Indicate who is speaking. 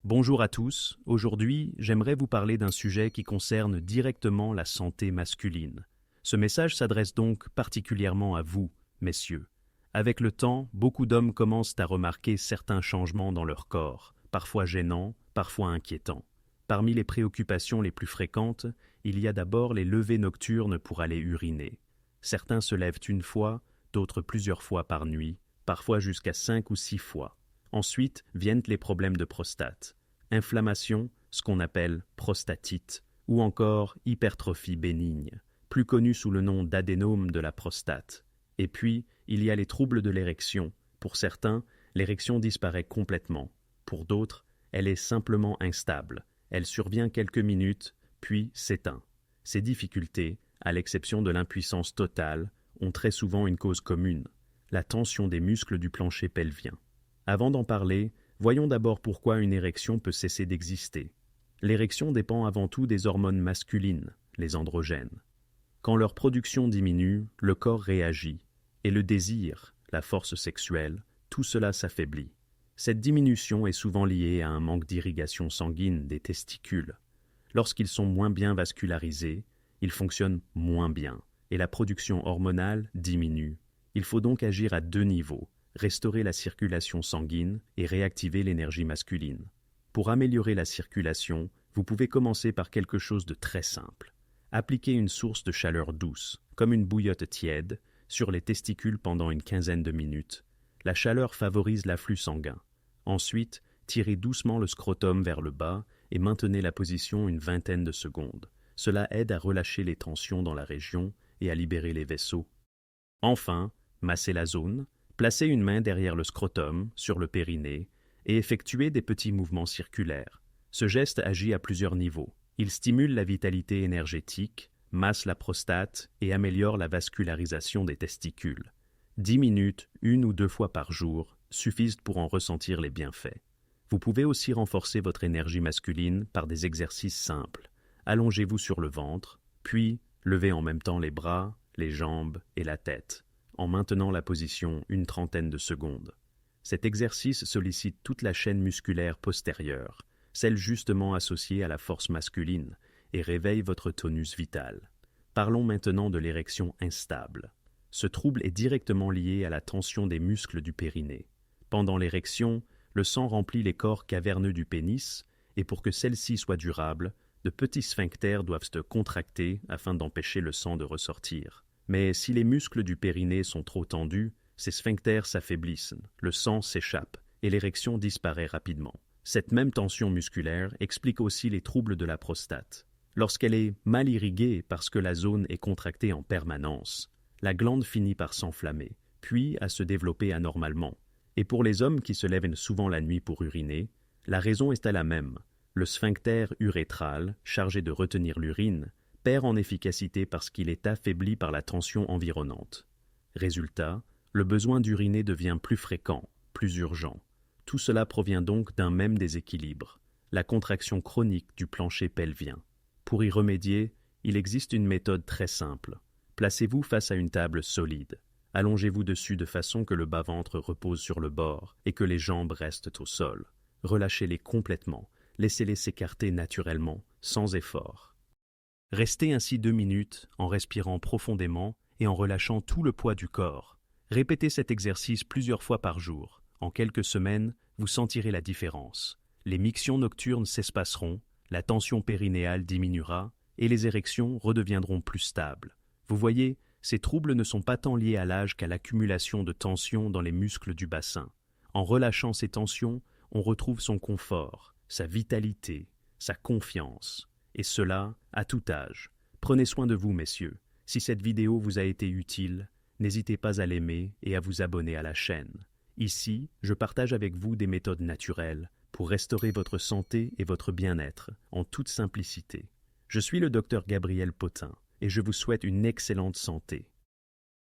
Speaker 1: Bonjour à tous, aujourd'hui j'aimerais vous parler d'un sujet qui concerne directement la santé masculine. Ce message s'adresse donc particulièrement à vous, messieurs. Avec le temps, beaucoup d'hommes commencent à remarquer certains changements dans leur corps, parfois gênants, parfois inquiétants. Parmi les préoccupations les plus fréquentes, il y a d'abord les levées nocturnes pour aller uriner. Certains se lèvent une fois, d'autres plusieurs fois par nuit, parfois jusqu'à 5 ou 6 fois. Ensuite viennent les problèmes de prostate, inflammation, ce qu'on appelle prostatite, ou encore hypertrophie bénigne, plus connue sous le nom d'adénome de la prostate. Et puis, il y a les troubles de l'érection. Pour certains, l'érection disparaît complètement. Pour d'autres, elle est simplement instable. Elle survient quelques minutes, puis s'éteint. Ces difficultés, à l'exception de l'impuissance totale, ont très souvent une cause commune, la tension des muscles du plancher pelvien. Avant d'en parler, voyons d'abord pourquoi une érection peut cesser d'exister. L'érection dépend avant tout des hormones masculines, les androgènes. Quand leur production diminue, le corps réagit, et le désir, la force sexuelle, tout cela s'affaiblit. Cette diminution est souvent liée à un manque d'irrigation sanguine des testicules. Lorsqu'ils sont moins bien vascularisés, ils fonctionnent moins bien, et la production hormonale diminue. Il faut donc agir à deux niveaux, restaurer la circulation sanguine et réactiver l'énergie masculine. Pour améliorer la circulation, vous pouvez commencer par quelque chose de très simple. Appliquez une source de chaleur douce, comme une bouillotte tiède, sur les testicules pendant une quinzaine de minutes. La chaleur favorise l'afflux sanguin. Ensuite, tirez doucement le scrotum vers le bas et maintenez la position une vingtaine de secondes. Cela aide à relâcher les tensions dans la région et à libérer les vaisseaux. Enfin, massez la zone, placez une main derrière le scrotum, sur le périnée, et effectuez des petits mouvements circulaires. Ce geste agit à plusieurs niveaux. Il stimule la vitalité énergétique, masse la prostate et améliore la vascularisation des testicules. 10 minutes, une ou deux fois par jour, suffisent pour en ressentir les bienfaits. Vous pouvez aussi renforcer votre énergie masculine par des exercices simples. Allongez-vous sur le ventre, puis levez en même temps les bras, les jambes et la tête, en maintenant la position une trentaine de secondes. Cet exercice sollicite toute la chaîne musculaire postérieure, celle justement associée à la force masculine, et réveille votre tonus vital. Parlons maintenant de l'érection instable. Ce trouble est directement lié à la tension des muscles du périnée. Pendant l'érection, le sang remplit les corps caverneux du pénis, et pour que celle-ci soit durable, de petits sphincters doivent se contracter afin d'empêcher le sang de ressortir. Mais si les muscles du périnée sont trop tendus, ces sphincters s'affaiblissent, le sang s'échappe, et l'érection disparaît rapidement. Cette même tension musculaire explique aussi les troubles de la prostate. Lorsqu'elle est mal irriguée parce que la zone est contractée en permanence, la glande finit par s'enflammer, puis à se développer anormalement. Et pour les hommes qui se lèvent souvent la nuit pour uriner, la raison est à la même. Le sphincter urétral, chargé de retenir l'urine, perd en efficacité parce qu'il est affaibli par la tension environnante. Résultat, le besoin d'uriner devient plus fréquent, plus urgent. Tout cela provient donc d'un même déséquilibre, la contraction chronique du plancher pelvien. Pour y remédier, il existe une méthode très simple. Placez-vous face à une table solide. Allongez-vous dessus de façon que le bas-ventre repose sur le bord et que les jambes restent au sol. Relâchez-les complètement, laissez-les s'écarter naturellement, sans effort. Restez ainsi 2 minutes en respirant profondément et en relâchant tout le poids du corps. Répétez cet exercice plusieurs fois par jour. En quelques semaines, vous sentirez la différence. Les mictions nocturnes s'espaceront, la tension périnéale diminuera et les érections redeviendront plus stables. Vous voyez, ces troubles ne sont pas tant liés à l'âge qu'à l'accumulation de tensions dans les muscles du bassin. En relâchant ces tensions, on retrouve son confort, sa vitalité, sa confiance. Et cela, à tout âge. Prenez soin de vous, messieurs. Si cette vidéo vous a été utile, n'hésitez pas à l'aimer et à vous abonner à la chaîne. Ici, je partage avec vous des méthodes naturelles pour restaurer votre santé et votre bien-être en toute simplicité. Je suis le docteur Gabriel Potin et je vous souhaite une excellente santé.